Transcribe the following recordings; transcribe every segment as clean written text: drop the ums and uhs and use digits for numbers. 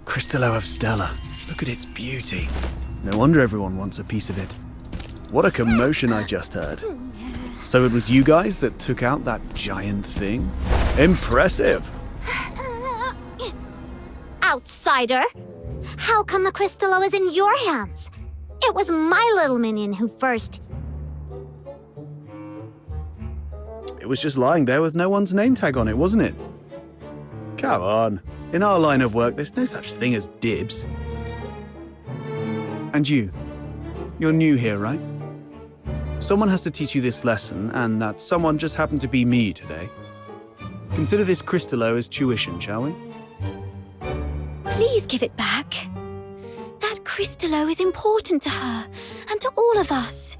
Crystallo of Stella. Look at its beauty. No wonder everyone wants a piece of it. What a commotion I just heard. So it was you guys that took out that giant thing? Impressive! Outsider! How come the Crystallo is in your hands? It was my little minion who first... It was just lying there with no one's name tag on it, wasn't it? Come on. In our line of work, there's no such thing as dibs. And you're new here, right? Someone has to teach you this lesson, and that someone just happened to be me today. Consider this Crystallo as tuition, shall we? Please give it back. That Crystallo is important to her, and to all of us.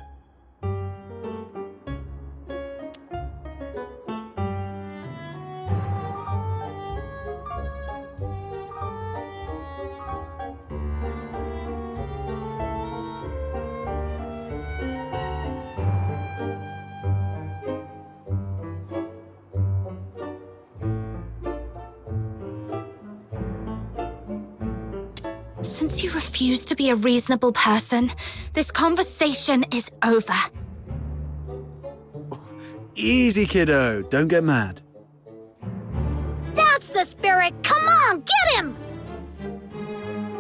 Since you refuse to be a reasonable person, this conversation is over. Easy, kiddo. Don't get mad. That's the spirit! Come on, get him!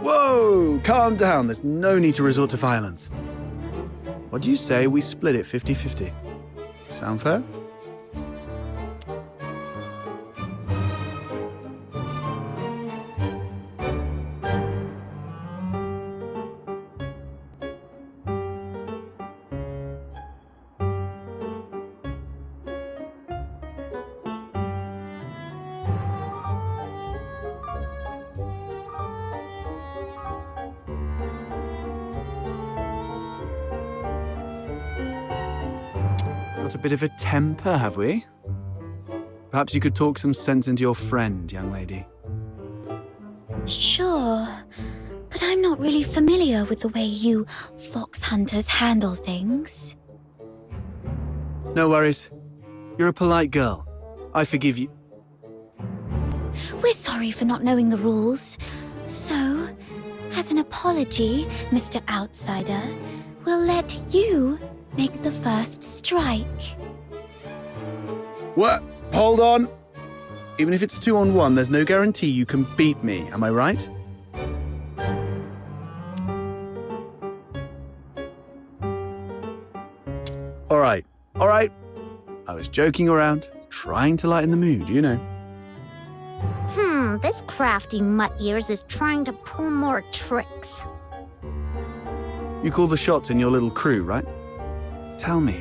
Whoa! Calm down. There's no need to resort to violence. What do you say we split it 50-50? Sound fair? Got a bit of a temper, have we? Perhaps you could talk some sense into your friend, young lady. Sure, but I'm not really familiar with the way you fox hunters handle things. No worries. You're a polite girl. I forgive you. We're sorry for not knowing the rules. So, as an apology, Mr. Outsider, we'll let you make the first strike. What? Hold on. Even if it's 2-on-1, there's no guarantee you can beat me, am I right? All right. I was joking around, trying to lighten the mood, you know. This crafty mutt-ears is trying to pull more tricks. You call the shots in your little crew, right? Tell me,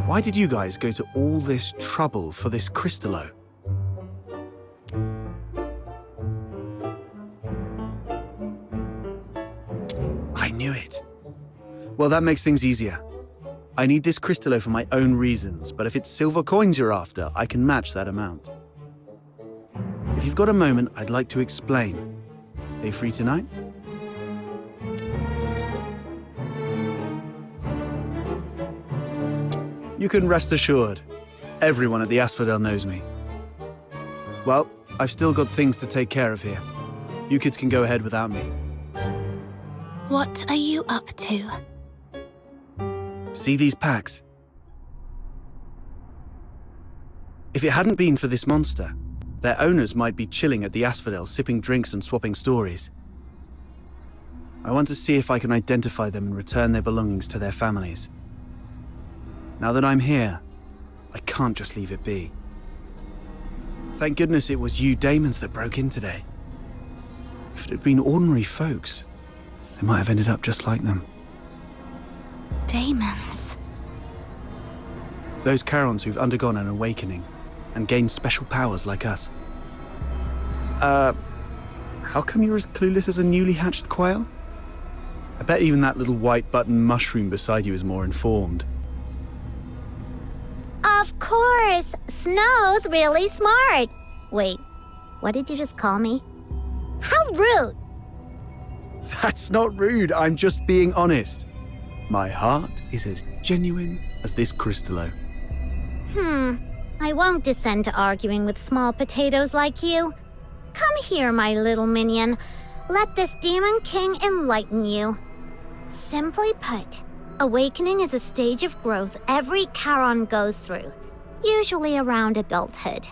why did you guys go to all this trouble for this Crystallo? I knew it. Well, that makes things easier. I need this Crystallo for my own reasons, but if it's silver coins you're after, I can match that amount. If you've got a moment, I'd like to explain. Are you free tonight? You can rest assured. Everyone at the Asphodel knows me. Well, I've still got things to take care of here. You kids can go ahead without me. What are you up to? See these packs? If it hadn't been for this monster, their owners might be chilling at the Asphodel, sipping drinks and swapping stories. I want to see if I can identify them and return their belongings to their families. Now that I'm here, I can't just leave it be. Thank goodness it was you Daemons that broke in today. If it had been ordinary folks, they might have ended up just like them. Daemons? Those Charons who've undergone an awakening and gained special powers like us. How come you're as clueless as a newly hatched quail? I bet even that little white button mushroom beside you is more informed. Of course! Snow's really smart! Wait, what did you just call me? How rude! That's not rude, I'm just being honest. My heart is as genuine as this crystallo. I won't descend to arguing with small potatoes like you. Come here, my little minion. Let this Demon King enlighten you. Simply put, awakening is a stage of growth every Charon goes through, usually around adulthood.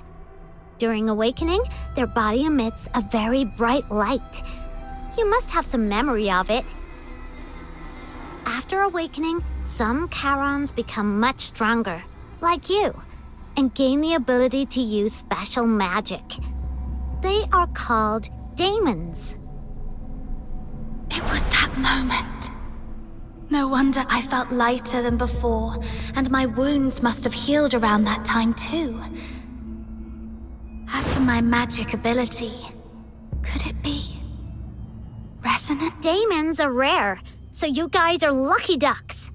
During awakening, their body emits a very bright light. You must have some memory of it. After awakening, some Charons become much stronger, like you, and gain the ability to use special magic. They are called daemons. It was that moment. No wonder I felt lighter than before, and my wounds must have healed around that time too. As for my magic ability, could it be resonant? Daemons are rare, so you guys are lucky ducks.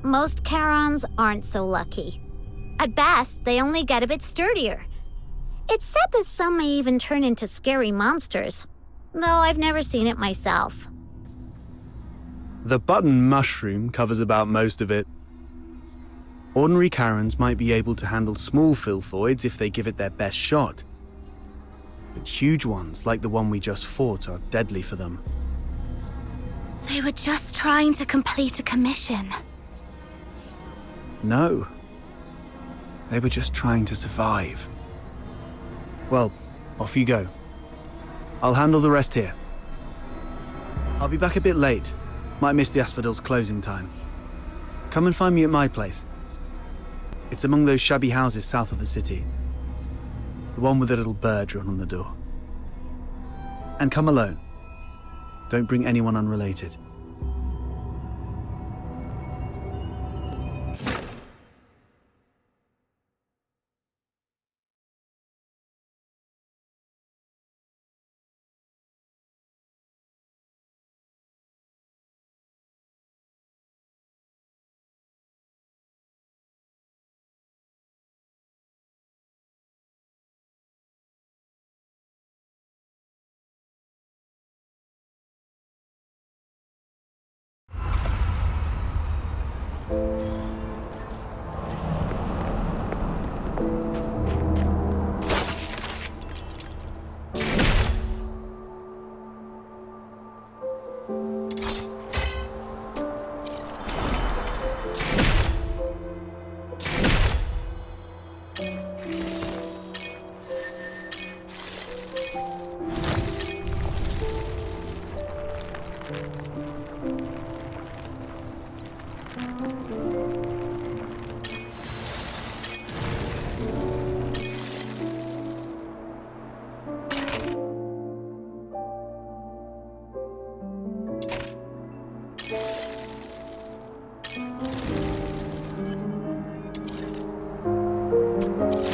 Most Charons aren't so lucky. At best, they only get a bit sturdier. It's said that some may even turn into scary monsters, though I've never seen it myself. The button mushroom covers about most of it. Ordinary Charons might be able to handle small filthoids if they give it their best shot. But huge ones, like the one we just fought, are deadly for them. They were just trying to complete a commission. No. They were just trying to survive. Well, off you go. I'll handle the rest here. I'll be back a bit late. Might miss the Asphodel's closing time. Come and find me at my place. It's among those shabby houses south of the city. The one with the little bird drawn on the door. And come alone. Don't bring anyone unrelated.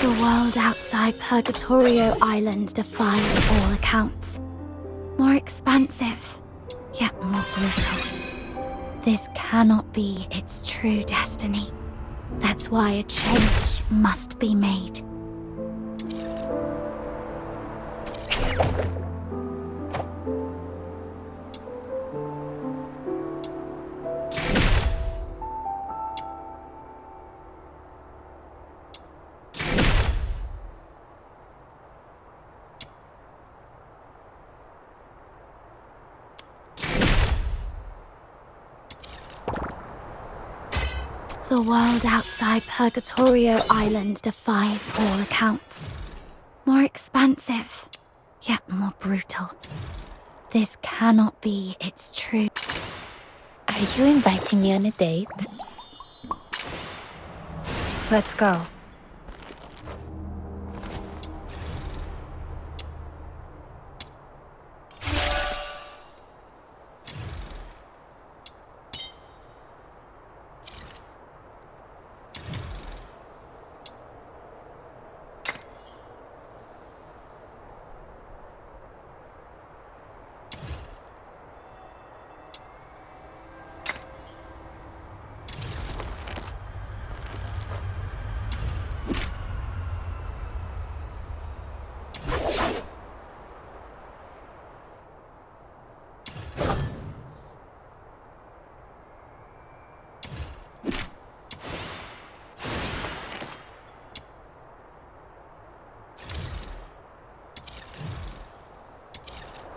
The world outside Purgatorio Island defies all accounts. More expansive, yet more brutal. This cannot be its true destiny. That's why a change must be made. The world outside Purgatorio Island defies all accounts. More expansive, yet more brutal. This cannot be its true... Are you inviting me on a date? Let's go.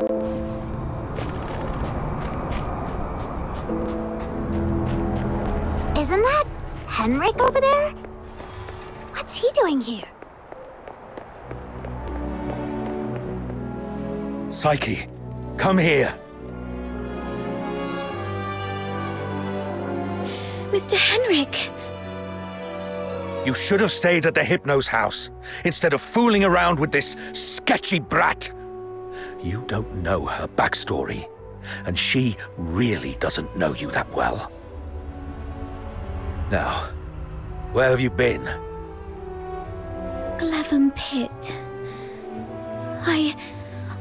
Isn't that Henrik over there? What's he doing here? Psyche, come here. Mr. Henrik! You should have stayed at the Hypno's house, instead of fooling around with this sketchy brat. You don't know her backstory, and she really doesn't know you that well. Now, where have you been? Glevum Pit. I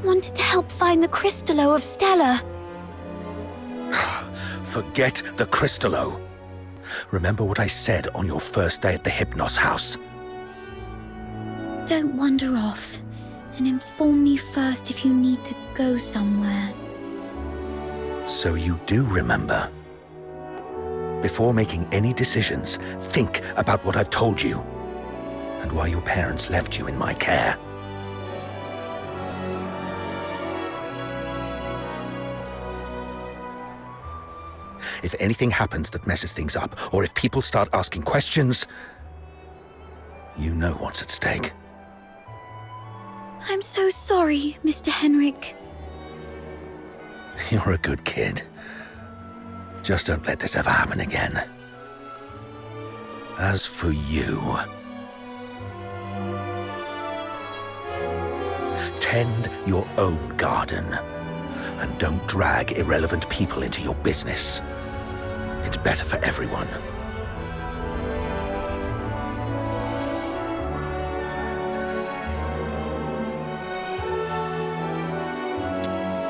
wanted to help find the Crystallo of Stella. Forget the Crystallo. Remember what I said on your first day at the Hypnos house. Don't wander off, and inform me first if you need to go somewhere. So you do remember. Before making any decisions, think about what I've told you, and why your parents left you in my care. If anything happens that messes things up, or if people start asking questions, you know what's at stake. I'm so sorry, Mr. Henrik. You're a good kid. Just don't let this ever happen again. As for you, tend your own garden, and don't drag irrelevant people into your business. It's better for everyone.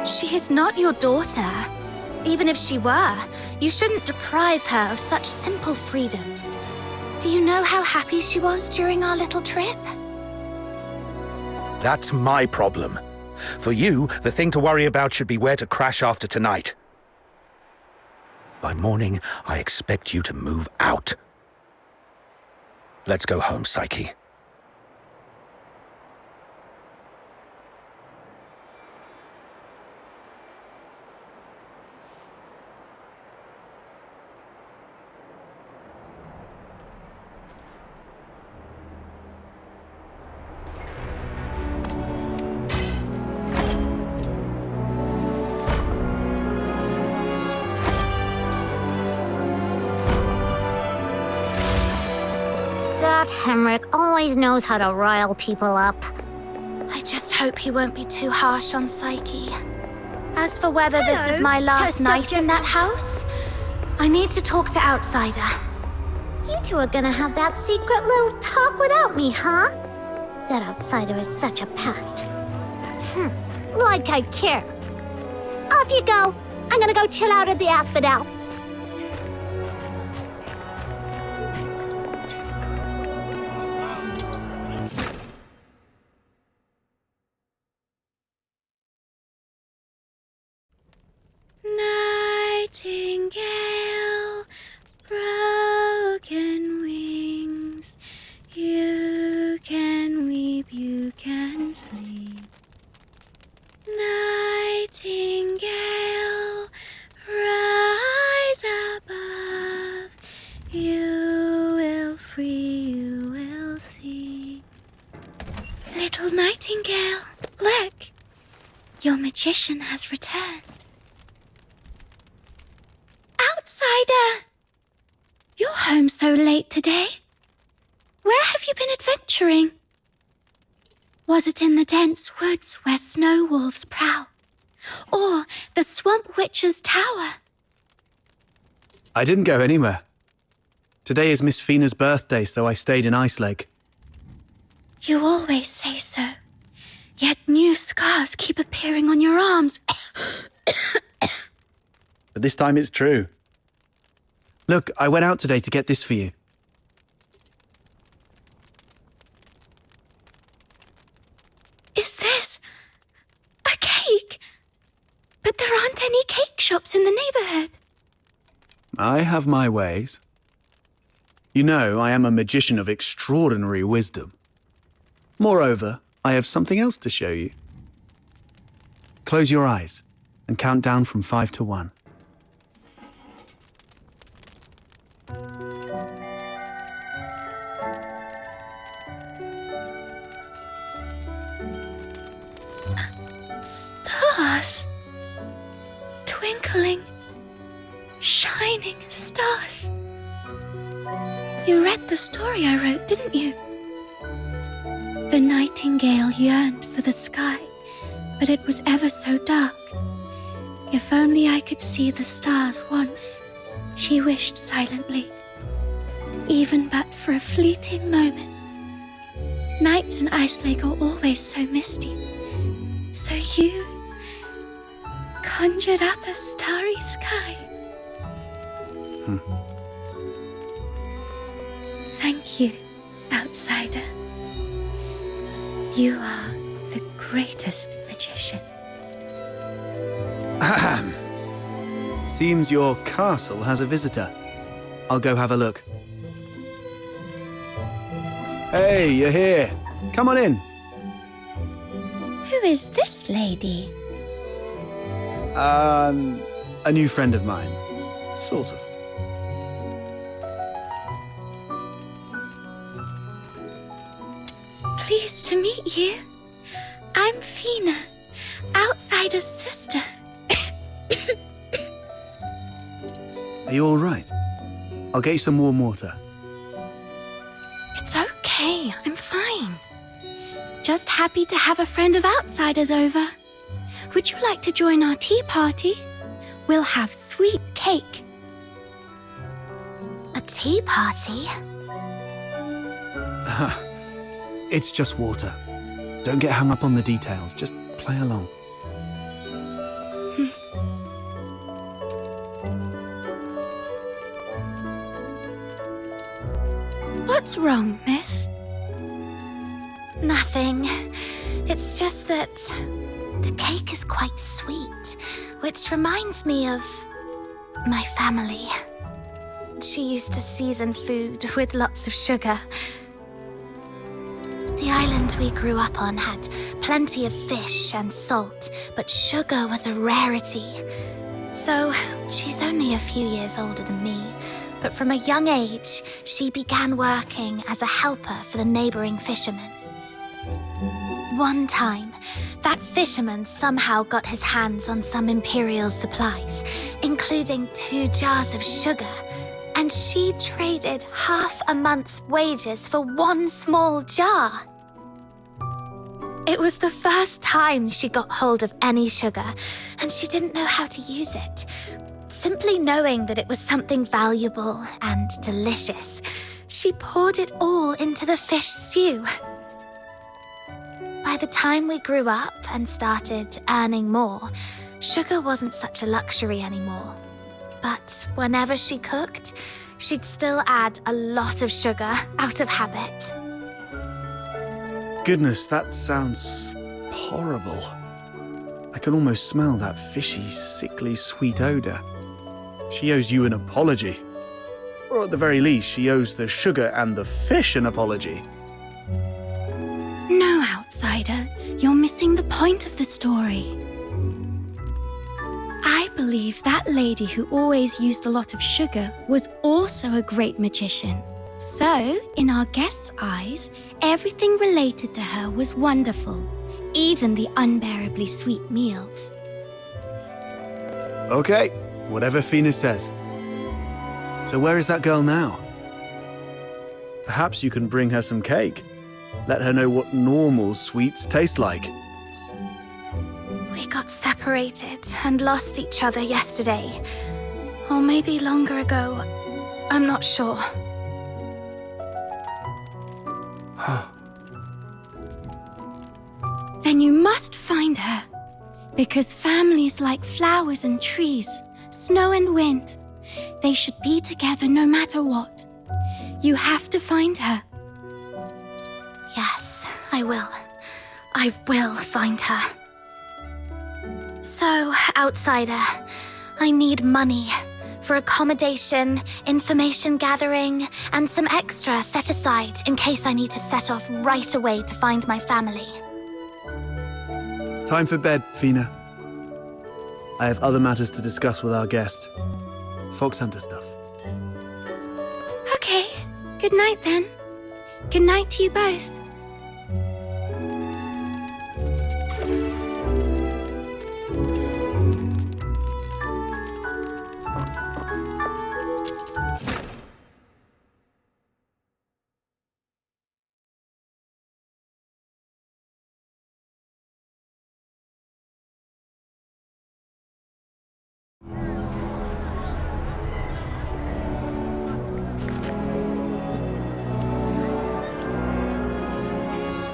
She is not your daughter. Even if she were, you shouldn't deprive her of such simple freedoms. Do you know how happy she was during our little trip? That's my problem. For you, the thing to worry about should be where to crash after tonight. By morning, I expect you to move out. Let's go home, Psyche. That Henrik always knows how to rile people up. I just hope he won't be too harsh on Psyche. As for whether this is my last night in that house, I need to talk to Outsider. You two are gonna have that secret little talk without me, huh? That Outsider is such a pest. Like I care. Off you go. I'm gonna go chill out at the Asphodel. Nightingale, broken wings, you can weep, you can sleep. Nightingale, rise above, you will free, you will see. Little Nightingale, look, your magician has returned. Outsider! You're home so late today. Where have you been adventuring? Was it in the dense woods where snow wolves prowl? Or the swamp witch's tower? I didn't go anywhere. Today is Miss Fina's birthday, so I stayed in Ice Lake. You always say so. Yet new scars keep appearing on your arms. But this time it's true. Look, I went out today to get this for you. Is this a cake? But there aren't any cake shops in the neighborhood. I have my ways. You know, I am a magician of extraordinary wisdom. Moreover, I have something else to show you. close your eyes and count down from 5 to 1. Stars. Twinkling, shining stars. You read the story I wrote, didn't you? The nightingale yearned for the sky, but it was ever so dark. If only I could see the stars once, she wished silently, even but for a fleeting moment. Nights in Ice Lake are always so misty, so you conjured up a starry sky. Thank you, outsider. You are the greatest magician. Ahem. Seems your castle has a visitor. I'll go have a look. Hey, you're here. Come on in. Who is this lady? A new friend of mine. Sort of. Pleased to meet you. I'm Fina, outsider's sister. Are you all right? I'll get you some warm water. It's okay, I'm fine. Just happy to have a friend of outsiders over. Would you like to join our tea party? We'll have sweet cake. A tea party? It's just water. Don't get hung up on the details. Just play along. What's wrong, miss? Nothing. It's just that the cake is quite sweet, which reminds me of my family. She used to season food with lots of sugar. The island we grew up on had plenty of fish and salt, but sugar was a rarity. So she's only a few years older than me, but from a young age, she began working as a helper for the neighboring fishermen. One time, that fisherman somehow got his hands on some imperial supplies, including 2 jars of sugar, and she traded half a month's wages for 1 small jar. It was the first time she got hold of any sugar, and she didn't know how to use it. Simply knowing that it was something valuable and delicious, she poured it all into the fish stew. By the time we grew up and started earning more, sugar wasn't such a luxury anymore. But whenever she cooked, she'd still add a lot of sugar out of habit. Goodness, that sounds horrible. I can almost smell that fishy, sickly, sweet odor. She owes you an apology. Or at the very least, she owes the sugar and the fish an apology. No, outsider. You're missing the point of the story. I believe that lady who always used a lot of sugar was also a great magician. So, in our guest's eyes, everything related to her was wonderful, even the unbearably sweet meals. Okay, whatever Fina says. So where is that girl now? Perhaps you can bring her some cake. Let her know what normal sweets taste like. We got separated and lost each other yesterday. Or maybe longer ago. I'm not sure. Then you must find her. Because families like flowers and trees, snow and wind, they should be together no matter what. You have to find her. Yes, I will. I will find her. So, outsider, I need money for accommodation, information gathering, and some extra set aside in case I need to set off right away to find my family. Time for bed, Fina. I have other matters to discuss with our guest. Fox hunter stuff. Okay, good night then. Good night to you both.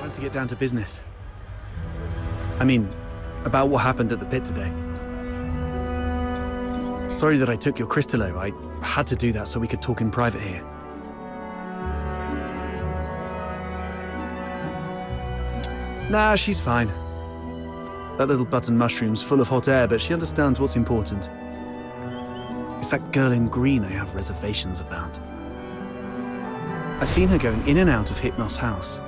Time to get down to business. I mean, about what happened at the pit today. Sorry that I took your Crystallo. I had to do that so we could talk in private here. Nah, she's fine. That little button mushroom's full of hot air, but she understands what's important. It's that girl in green I have reservations about. I've seen her going in and out of Hypnos' house.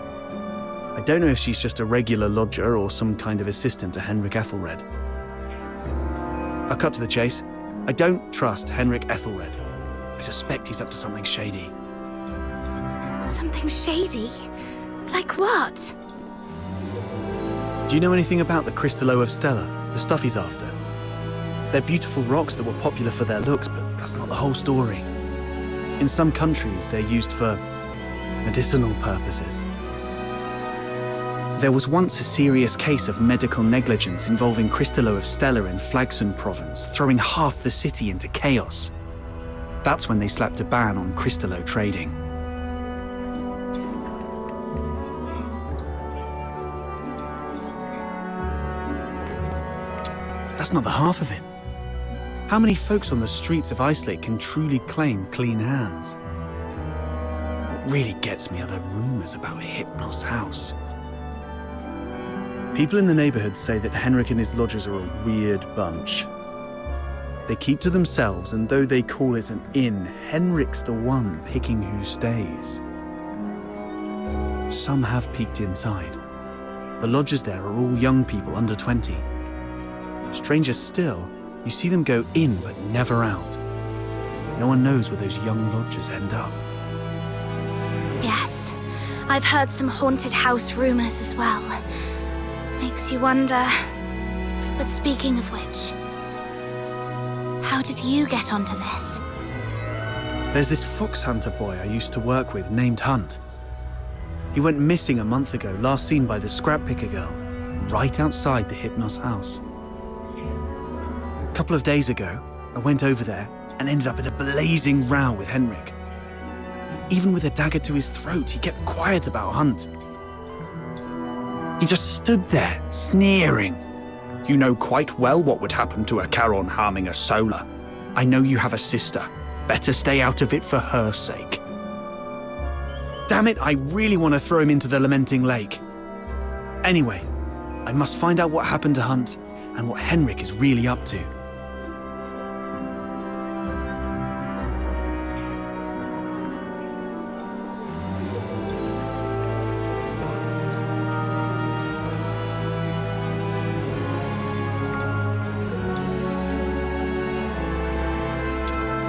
I don't know if she's just a regular lodger or some kind of assistant to Henrik Ethelred. I'll cut to the chase. I don't trust Henrik Ethelred. I suspect he's up to something shady. Something shady? Like what? Do you know anything about the Crystallo of Stella, the stuff he's after? They're beautiful rocks that were popular for their looks, but that's not the whole story. In some countries, they're used for medicinal purposes. There was once a serious case of medical negligence involving Crystallo of Stella in Flagson province, throwing half the city into chaos. That's when they slapped a ban on Crystallo trading. That's not the half of it. How many folks on the streets of Islake can truly claim clean hands? What really gets me are the rumors about Hypnos' house. People in the neighborhood say that Henrik and his lodgers are a weird bunch. They keep to themselves, and though they call it an inn, Henrik's the one picking who stays. Some have peeked inside. The lodgers there are all young people under 20. Stranger still, you see them go in but never out. No one knows where those young lodgers end up. Yes, I've heard some haunted house rumors as well. Makes you wonder. But speaking of which, how did you get onto this? There's this fox hunter boy I used to work with named Hunt. He went missing a month ago, last seen by the scrap picker girl, right outside the Hypnos house. A couple of days ago, I went over there and ended up in a blazing row with Henrik. Even with a dagger to his throat, he kept quiet about Hunt. He just stood there, sneering. You know quite well what would happen to a Charon harming a Solar. I know you have a sister. Better stay out of it for her sake. Damn it, I really want to throw him into the Lamenting Lake. Anyway, I must find out what happened to Hunt and what Henrik is really up to.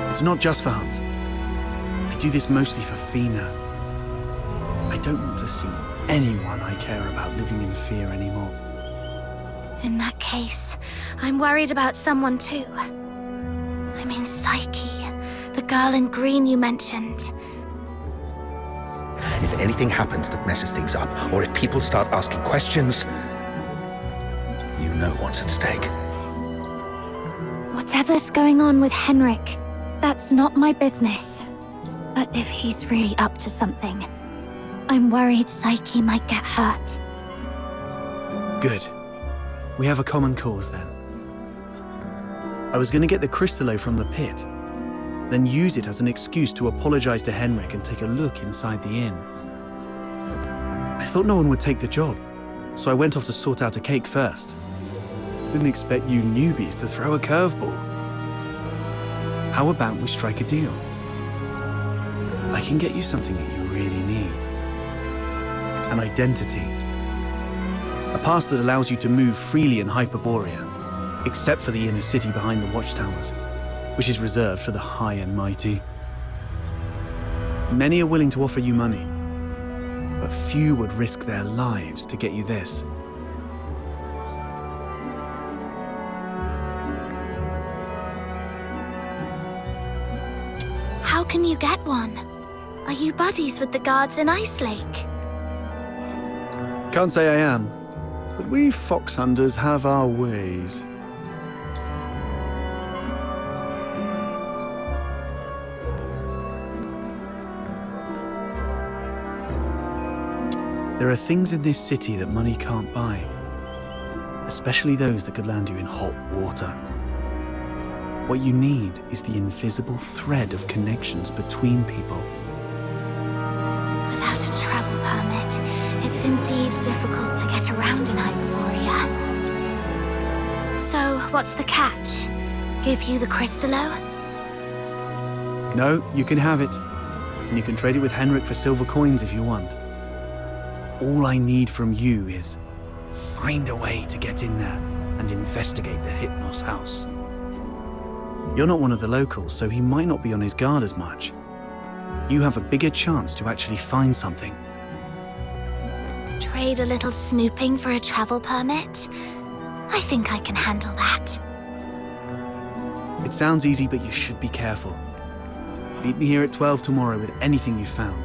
It's not just for Hunt. I do this mostly for Fina. I don't want to see anyone I care about living in fear anymore. In that case, I'm worried about someone too. I mean Psyche, the girl in green you mentioned. If anything happens that messes things up, or if people start asking questions, you know what's at stake. Whatever's going on with Henrik, that's not my business. But if he's really up to something, I'm worried Psyche might get hurt. Good. We have a common cause then. I was going to get the Crystallo from the pit, then use it as an excuse to apologize to Henrik and take a look inside the inn. I thought no one would take the job, so I went off to sort out a cake first. Didn't expect you newbies to throw a curveball. How about we strike a deal? I can get you something that you really need. An identity. A pass that allows you to move freely in Hyperborea. except for the inner city behind the watchtowers, which is reserved for the high and mighty. Many are willing to offer you money, but few would risk their lives to get you this. How can you get one? Are you buddies with the guards in Ice Lake? Can't say I am, but we fox hunters have our ways. There are things in this city that money can't buy, especially those that could land you in hot water. What you need is the invisible thread of connections between people. Without a travel permit, it's indeed difficult to get around in Hyperborea. So, what's the catch? Give you the Crystallo? No, you can have it, and you can trade it with Henrik for silver coins if you want. All I need from you is find a way to get in there and investigate the Hypnos house. You're not one of the locals, so he might not be on his guard as much. You have a bigger chance to actually find something. Trade a little snooping for a travel permit? I think I can handle that. It sounds easy, but you should be careful. Meet me here at 12 tomorrow with anything you've found.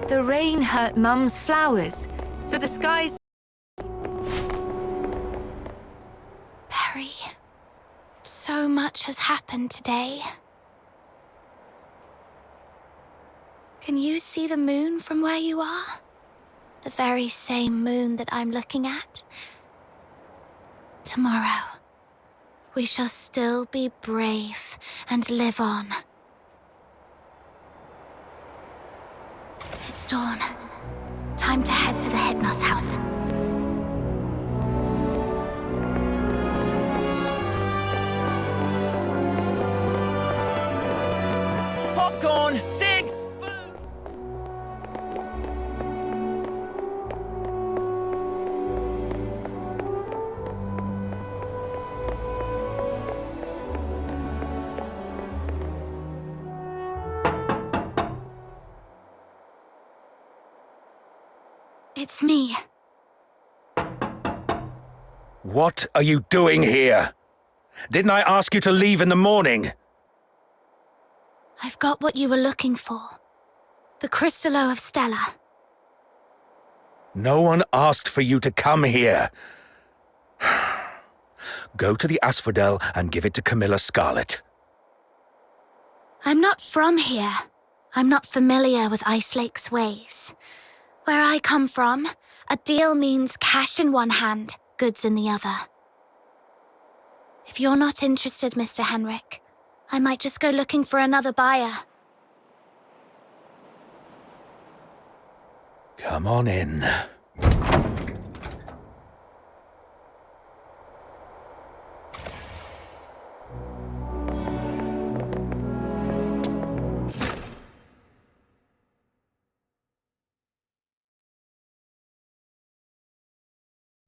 The rain hurt Mum's flowers, so the skies... Perry, so much has happened today. Can you see the moon from where you are? The very same moon that I'm looking at? Tomorrow, we shall still be brave and live on. It's dawn. Time to head to the Hypnos house. Popcorn! Cigs! It's me. What are you doing here? Didn't I ask you to leave in the morning? I've got what you were looking for. The Crystallo of Stella. No one asked for you to come here. Go to the Asphodel and give it to Camilla Scarlet. I'm not from here. I'm not familiar with Ice Lake's ways. Where I come from, a deal means cash in one hand, goods in the other. If you're not interested, Mr. Henrik, I might just go looking for another buyer. Come on in.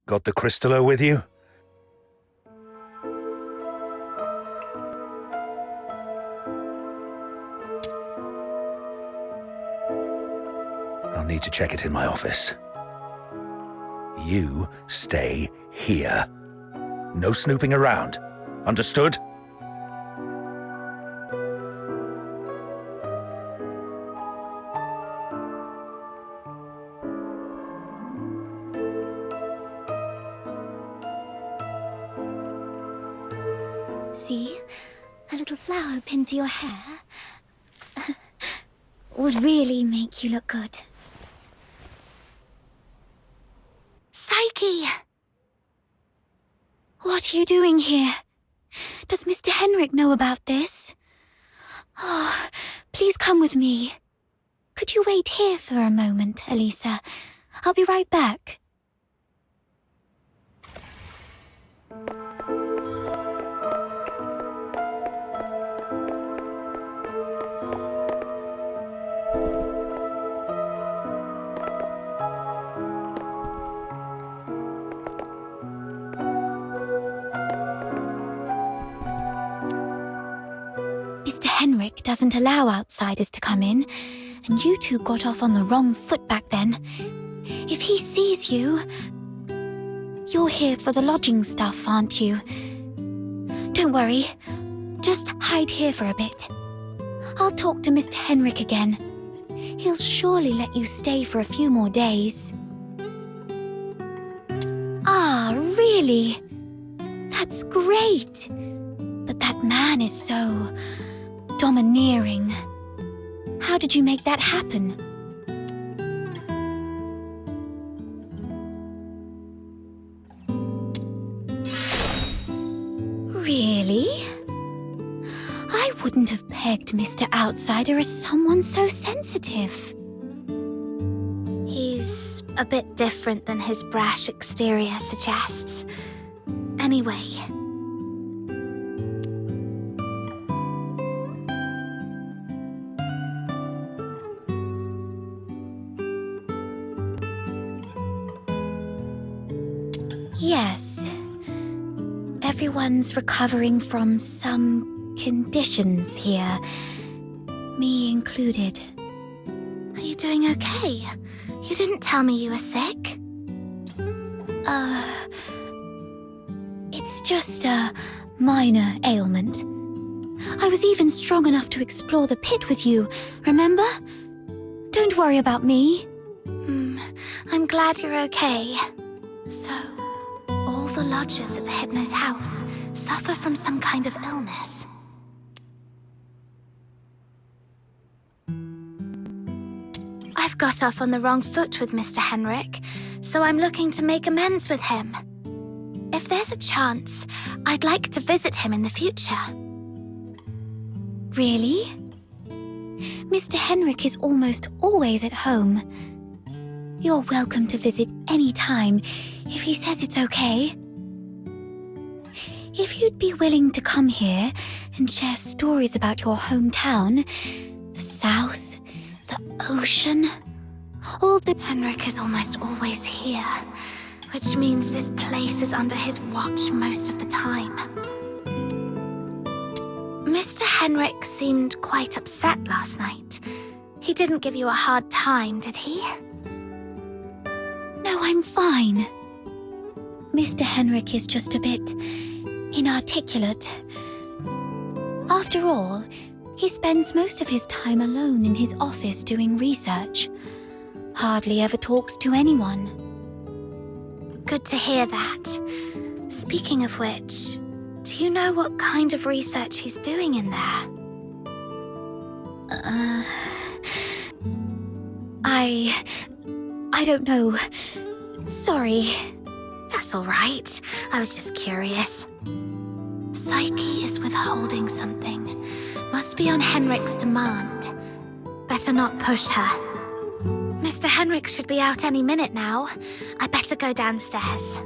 Got the Crystallo with you? I'll need to check it in my office. You stay here. No snooping around. Understood? see, a little flower pinned to your hair would really make you look good. Psyche! What are you doing here? Does Mr. Henrik know about this? Oh, please come with me. Could you wait here for a moment, Elisa? I'll be right back. Mr. Henrik doesn't allow outsiders to come in, and you two got off on the wrong foot back then. If he sees you... You're here for the lodging stuff, aren't you? Don't worry. Just hide here for a bit. I'll talk to Mr. Henrik again. He'll surely let you stay for a few more days. Ah, really? That's great. But that man is so... domineering. How did you make that happen? Really? I wouldn't have pegged Mr. Outsider as someone so sensitive. He's a bit different than his brash exterior suggests. Anyway... Yes. Everyone's recovering from some conditions here. Me included. Are you doing okay? You didn't tell me you were sick. It's just a minor ailment. I was even strong enough to explore the pit with you, remember? Don't worry about me. I'm glad you're okay. So... all the lodgers at the Hypno's house suffer from some kind of illness. I've got off on the wrong foot with Mr. Henrik, so I'm looking to make amends with him. If there's a chance, I'd like to visit him in the future. Really? Mr. Henrik is almost always at home. You're welcome to visit any time, if he says it's okay. If you'd be willing to come here and share stories about your hometown, the South, the ocean, all the... Henrik is almost always here, which means this place is under his watch most of the time. Mr. Henrik seemed quite upset last night. He didn't give you a hard time, did he? No, I'm fine. Mr. Henrik is just a bit inarticulate. After all, he spends most of his time alone in his office doing research. Hardly ever talks to anyone. Good to hear that. Speaking of which, do you know what kind of research he's doing in there? I don't know. Sorry. That's all right. I was just curious. Psyche is withholding something. Must be on Henrik's demand. Better not push her. Mr. Henrik should be out any minute now. I better go downstairs.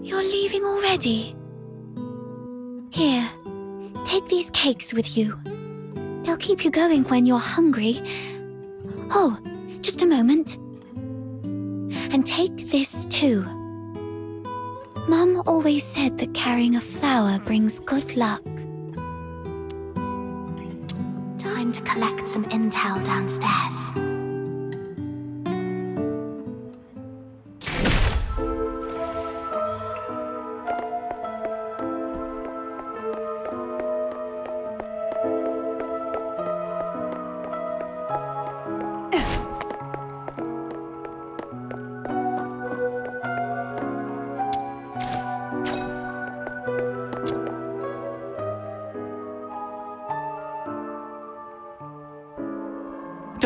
You're leaving already? Here, take these cakes with you. They'll keep you going when you're hungry. Oh, just a moment. And take this too. Mum always said that carrying a flower brings good luck. Time to collect some intel downstairs.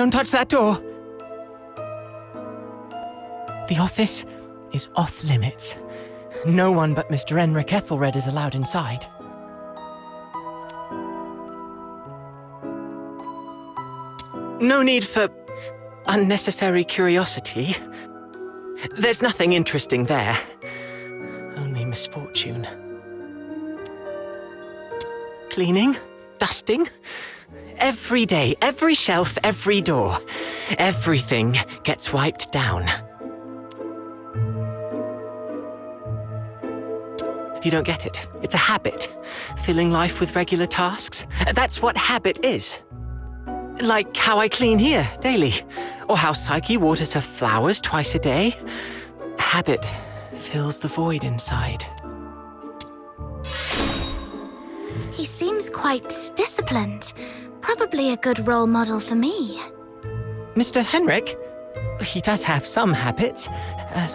Don't touch that door. The office is off limits. No one but Mr. Enric Ethelred is allowed inside. No need for unnecessary curiosity. There's nothing interesting there. Only misfortune. Cleaning, dusting. Every day, every shelf, every door. Everything gets wiped down. You don't get it. It's a habit. Filling life with regular tasks. That's what habit is. Like how I clean here daily. Or how Psyche waters her flowers twice a day. Habit fills the void inside. He seems quite disciplined. Probably a good role model for me. Mr. Henrik? He does have some habits.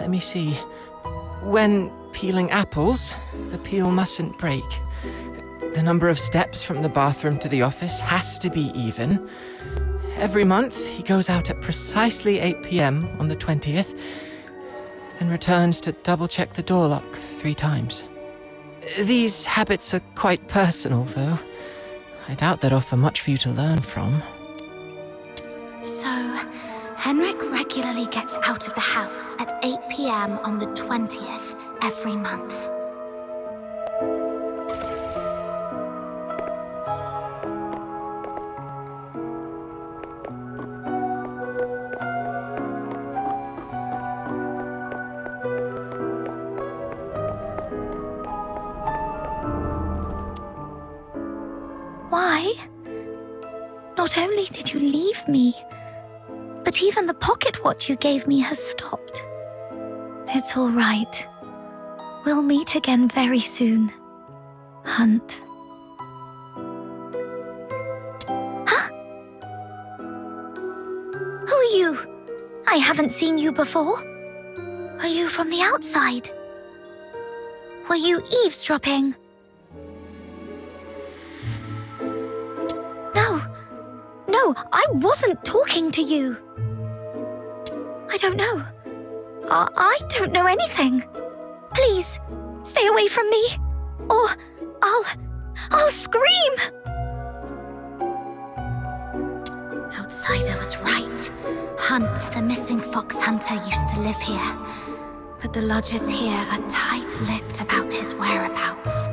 Let me see. When peeling apples, the peel mustn't break. The number of steps from the bathroom to the office has to be even. Every month, he goes out at precisely 8 p.m. on the 20th, then returns to double-check the door lock 3 times. These habits are quite personal, though. I doubt they'd offer much for you to learn from. So, Henrik regularly gets out of the house at 8 p.m. on the 20th every month. Why? Not only did you leave me, but even the pocket watch you gave me has stopped. It's all right. We'll meet again very soon. Hunt. Huh? Who are you? I haven't seen you before. Are you from the outside? Were you eavesdropping? No, I wasn't talking to you. I don't know. I don't know anything. Please, stay away from me, or I'll scream. Outsider was right. Hunt, the missing fox hunter, used to live here. But the lodgers here are tight-lipped about his whereabouts.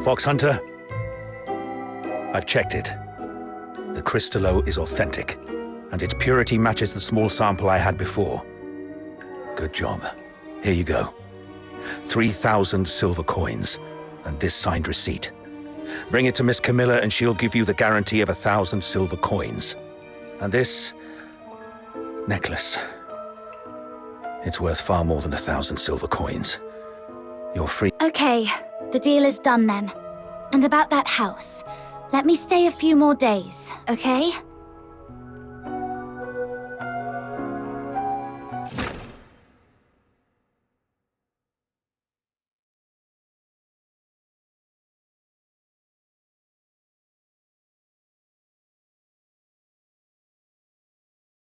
Fox Hunter, I've checked it. The Crystallo is authentic, and its purity matches the small sample I had before. Good job. Here you go. 3,000 silver coins, and this signed receipt. Bring it to Miss Camilla and she'll give you the guarantee of 1,000 silver coins. And this necklace. It's worth far more than 1,000 silver coins. You're free. Okay, the deal is done then. And about that house, let me stay a few more days, okay?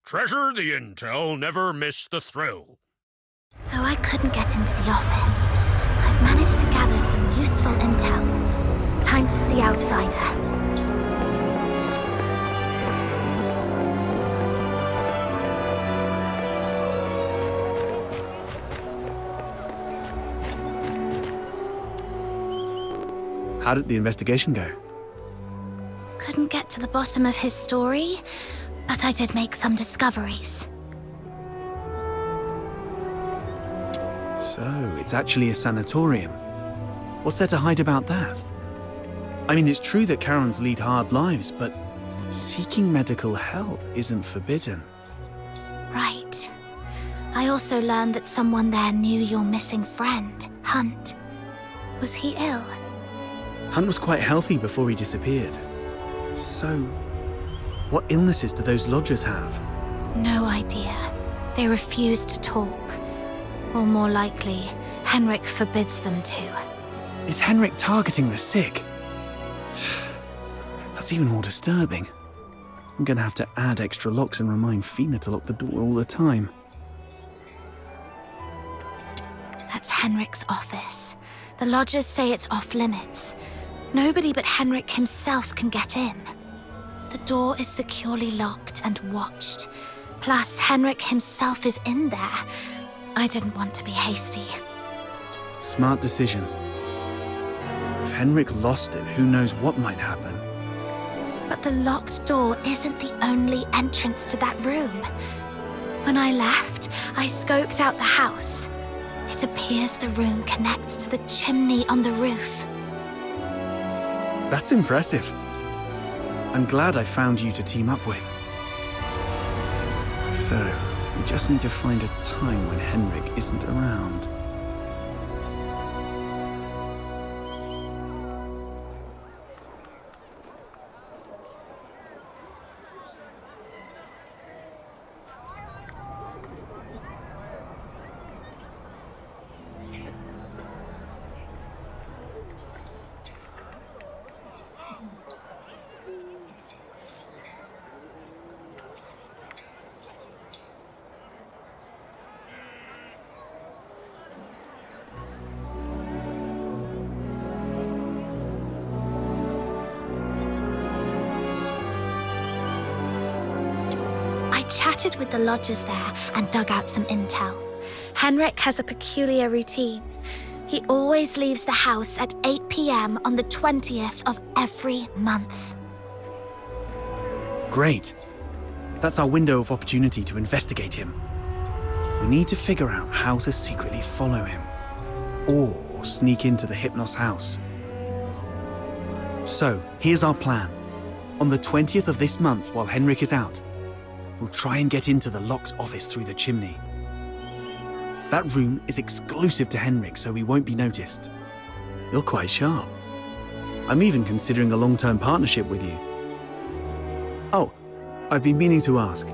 Treasure the intel, never miss the thrill. Though I couldn't get into the office, I've managed to gather some useful intel. Time to see Outsider. How did the investigation go? Couldn't get to the bottom of his story, but I did make some discoveries. So, it's actually a sanatorium. What's there to hide about that? I mean, it's true that Karens lead hard lives, but seeking medical help isn't forbidden. Right. I also learned that someone there knew your missing friend, Hunt. Was he ill? Hunt was quite healthy before he disappeared. So, what illnesses do those lodgers have? No idea. They refuse to talk. Or more likely, Henrik forbids them to. Is Henrik targeting the sick? That's even more disturbing. I'm gonna have to add extra locks and remind Fina to lock the door all the time. That's Henrik's office. The lodgers say it's off limits. Nobody but Henrik himself can get in. The door is securely locked and watched. Plus, Henrik himself is in there. I didn't want to be hasty. Smart decision. If Henrik lost it, who knows what might happen. But the locked door isn't the only entrance to that room. When I left, I scoped out the house. It appears the room connects to the chimney on the roof. That's impressive. I'm glad I found you to team up with. So, we just need to find a time when Henrik isn't around. Chatted with the lodgers there and dug out some intel. Henrik has a peculiar routine. He always leaves the house at 8 p.m. on the 20th of every month. Great. That's our window of opportunity to investigate him. We need to figure out how to secretly follow him. Or sneak into the Hypnos house. So, here's our plan. On the 20th of this month, while Henrik is out, we'll try and get into the locked office through the chimney. That room is exclusive to Henrik, so we won't be noticed. You're quite sharp. I'm even considering a long-term partnership with you. Oh, I've been meaning to ask.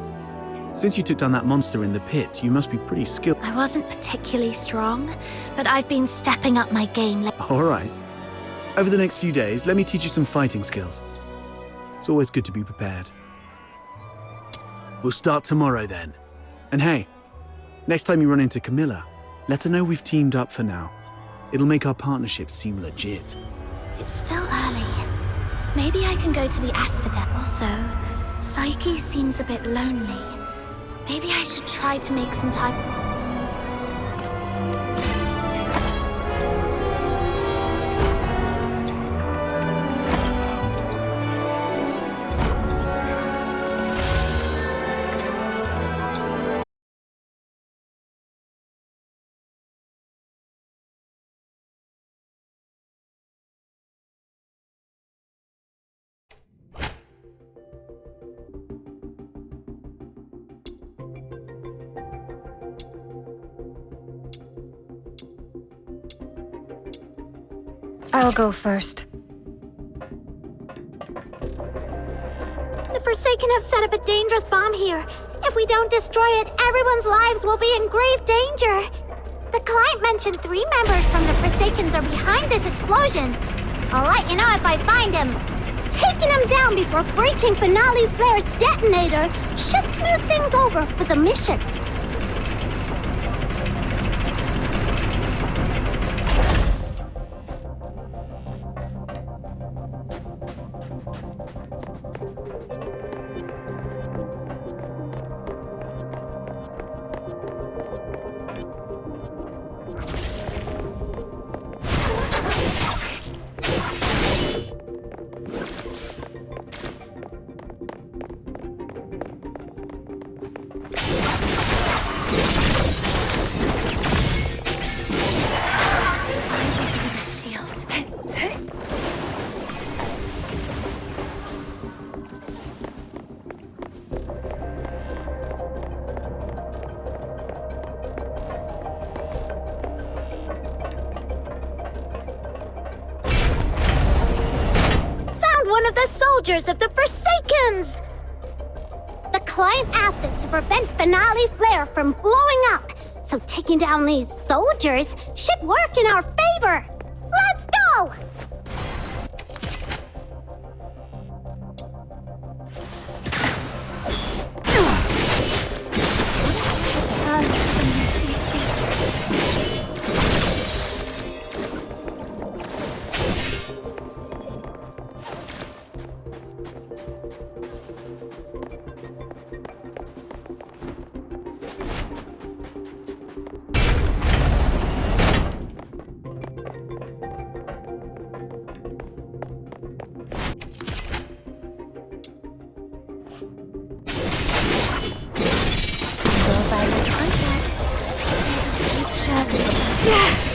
Since you took down that monster in the pit, you must be pretty skilled. I wasn't particularly strong, but I've been stepping up my game. All right. Over the next few days, let me teach you some fighting skills. It's always good to be prepared. We'll start tomorrow then. And hey, next time you run into Camilla, let her know we've teamed up for now. It'll make our partnership seem legit. It's still early. Maybe I can go to the Asphodel. Also, Psyche seems a bit lonely. Maybe I should try to make some time. I'll go first. The Forsaken have set up a dangerous bomb here. If we don't destroy it, everyone's lives will be in grave danger. The client mentioned 3 members from the Forsakens are behind this explosion. I'll let you know if I find him. Taking him down before breaking Finale Flare's detonator should smooth things over for the mission. One of the soldiers of the Forsakens! The client asked us to prevent Finale Flare from blowing up, so taking down these soldiers should work in our favor. Let's go! Yeah.